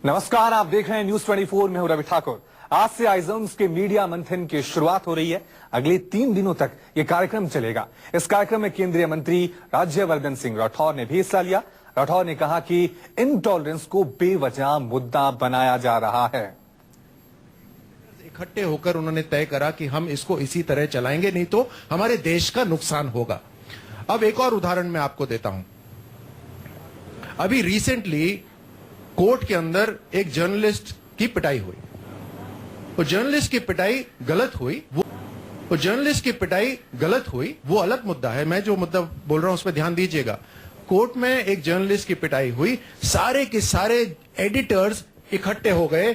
नमस्कार, आप देख रहे हैं न्यूज 24 में हूं रवि ठाकुर। आज से आइजोन्स के मीडिया मंथन की शुरुआत हो रही है। अगले 3 दिनों तक ये कार्यक्रम चलेगा। इस कार्यक्रम में केंद्रीय मंत्री राज्यवर्धन सिंह राठौर ने भी हिस्सा लिया। राठौर ने कहा कि इनटॉलरेंस को बेवजह मुद्दा बनाया जा रहा है। इकट्ठे होकर उन्होंने तय करा कि हम इसको इसी तरह चलाएंगे, नहीं तो हमारे देश का नुकसान होगा। अब एक और उदाहरण मैं आपको देता हूं। अभी रिसेंटली कोर्ट के अंदर एक जर्नलिस्ट की पिटाई हुई। वो जर्नलिस्ट की पिटाई गलत हुई, वो जर्नलिस्ट की पिटाई गलत हुई, वो अलग मुद्दा है। मैं जो मुद्दा बोल रहा हूं उस पर ध्यान दीजिएगा। कोर्ट में एक जर्नलिस्ट की पिटाई हुई, सारे के सारे एडिटर्स इकट्ठे हो गए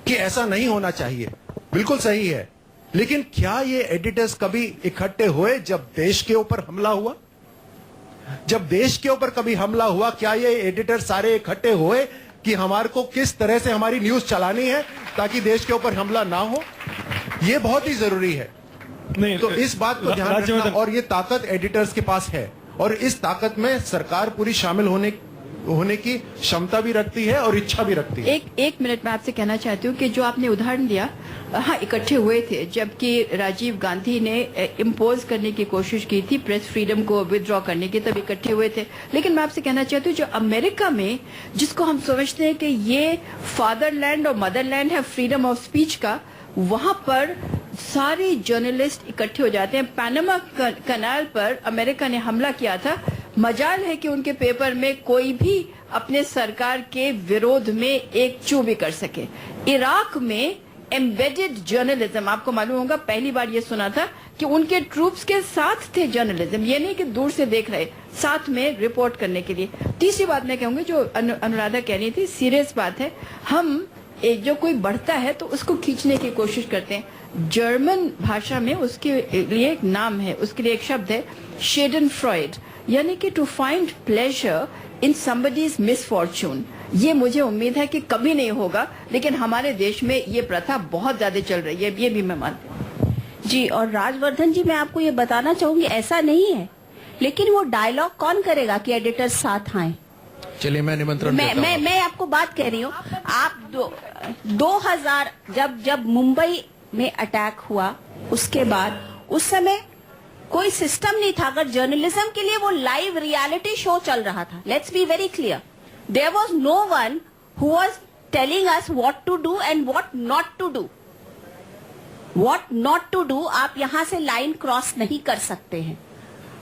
कि ऐसा नहीं होना चाहिए। बिल्कुल सही है, लेकिन क्या ये एडिटर्स कभी इकट्ठे हुए जब देश के ऊपर हमला हुआ? जब देश के ऊपर कभी हमला हुआ, क्या ये एडिटर सारे इकट्ठे हुए कि हमारे को किस तरह से हमारी न्यूज चलानी है ताकि देश के ऊपर हमला ना हो? ये बहुत ही जरूरी है। नहीं, तो इस बात को ध्यान रखना। और ये ताकत एडिटर्स के पास है, और इस ताकत में सरकार पूरी शामिल होने की क्षमता भी रखती है और इच्छा भी रखती है। एक मिनट में आपसे कहना चाहती हूँ कि जो आपने उदाहरण दिया, हाँ, इकट्ठे हुए थे जबकि राजीव गांधी ने इम्पोज करने की कोशिश की थी प्रेस फ्रीडम को विथड्रॉ करने की, तब इकट्ठे हुए थे। लेकिन मैं आपसे कहना चाहती हूँ, जो अमेरिका में, जिसको हम समझते हैं कि ये फादरलैंड और मदरलैंड है फ्रीडम ऑफ स्पीच का, वहां पर सारे जर्नलिस्ट इकट्ठे हो जाते हैं। पैनामा कनाल पर अमेरिका ने हमला किया था। मजाल है कि उनके पेपर में कोई भी अपने सरकार के विरोध में एक चू भी कर सके। इराक में एम्बेडेड जर्नलिज्म, आपको मालूम होगा, पहली बार ये सुना था कि उनके ट्रूप्स के साथ थे जर्नलिज्म, ये नहीं कि दूर से देख रहे, साथ में रिपोर्ट करने के लिए। तीसरी बात मैं कहूंगी, जो अनुराधा कह रही थी, सीरियस बात है। हम जो कोई बढ़ता है तो उसको खींचने की कोशिश करते हैं। जर्मन भाषा में उसके लिए एक नाम है, उसके लिए एक शब्द है शेडनफ्रॉइड, यानी कि to find pleasure in somebody's misfortune. ये मुझे उम्मीद है कि कभी नहीं होगा, लेकिन हमारे देश में ये प्रथा बहुत ज्यादा चल रही है, ये भी मैं मानती हूँ। जी, और राजवर्धन जी, मैं आपको ये बताना चाहूंगी, ऐसा नहीं है, लेकिन वो डायलॉग कौन करेगा कि एडिटर साथ आए? चलिए, मैं निमंत्रण देता हूं। मैं आपको बात कह रही हूँ। आप 2000 जब मुंबई में अटैक हुआ, उसके बाद उस समय कोई सिस्टम नहीं था। अगर जर्नलिज्म के लिए वो लाइव रियलिटी शो चल रहा था, let's be very clear, there was no one who was telling us what to do and what not to do. What not to do, आप यहां से लाइन क्रॉस नहीं कर सकते हैं,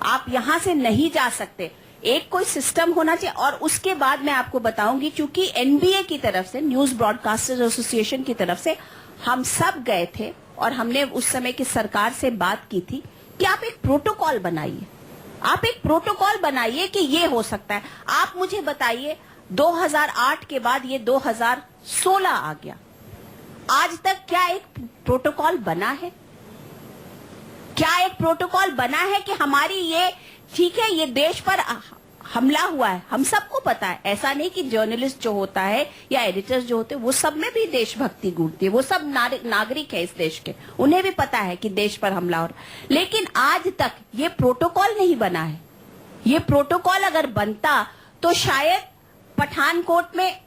आप यहां से नहीं जा सकते। एक कोई सिस्टम होना चाहिए। और उसके बाद मैं आपको बताऊंगी, क्योंकि एनबीए की तरफ से, न्यूज ब्रॉडकास्टर्स एसोसिएशन की तरफ से, हम सब गए थे और हमने उस समय की सरकार से बात की थी कि आप एक प्रोटोकॉल बनाइए, आप एक प्रोटोकॉल बनाइए कि ये हो सकता है। आप मुझे बताइए, 2008 के बाद ये 2016 आ गया, आज तक क्या एक प्रोटोकॉल बना है? क्या एक प्रोटोकॉल बना है कि हमारी ये, ठीक है, ये देश पर हमला हुआ है, हम सबको पता है। ऐसा नहीं कि जर्नलिस्ट जो होता है या एडिटर्स जो होते हैं वो सब में भी देशभक्ति गूंजती है, वो सब नागरिक है इस देश के, उन्हें भी पता है कि देश पर हमला हो रहा है। लेकिन आज तक ये प्रोटोकॉल नहीं बना है। ये प्रोटोकॉल अगर बनता तो शायद पठानकोट में,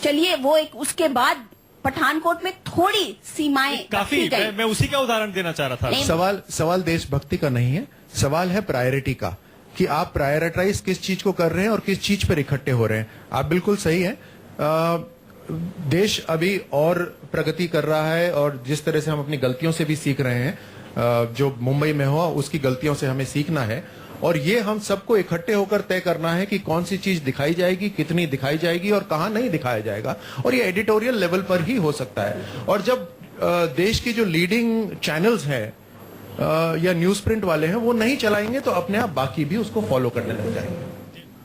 चलिए वो एक, उसके बाद पठानकोट में थोड़ी सीमाएं काफी, मैं उसी का उदाहरण देना चाह रहा था। सवाल देशभक्ति का नहीं है, सवाल है प्रायोरिटी का, कि आप प्रायोरिटाइज किस चीज को कर रहे हैं और किस चीज पर इकट्ठे हो रहे हैं। आप बिल्कुल सही है। देश अभी और प्रगति कर रहा है, और जिस तरह से हम अपनी गलतियों से भी सीख रहे हैं, जो मुंबई में हुआ उसकी गलतियों से हमें सीखना है, और ये हम सबको इकट्ठे होकर तय करना है कि कौन सी चीज दिखाई जाएगी, कितनी दिखाई जाएगी और कहां नहीं दिखाया जाएगा। और ये एडिटोरियल लेवल पर ही हो सकता है। और जब देश की जो लीडिंग चैनल्स हैं या न्यूज प्रिंट वाले हैं वो नहीं चलाएंगे, तो अपने आप बाकी भी उसको फॉलो करने लग जाएंगे।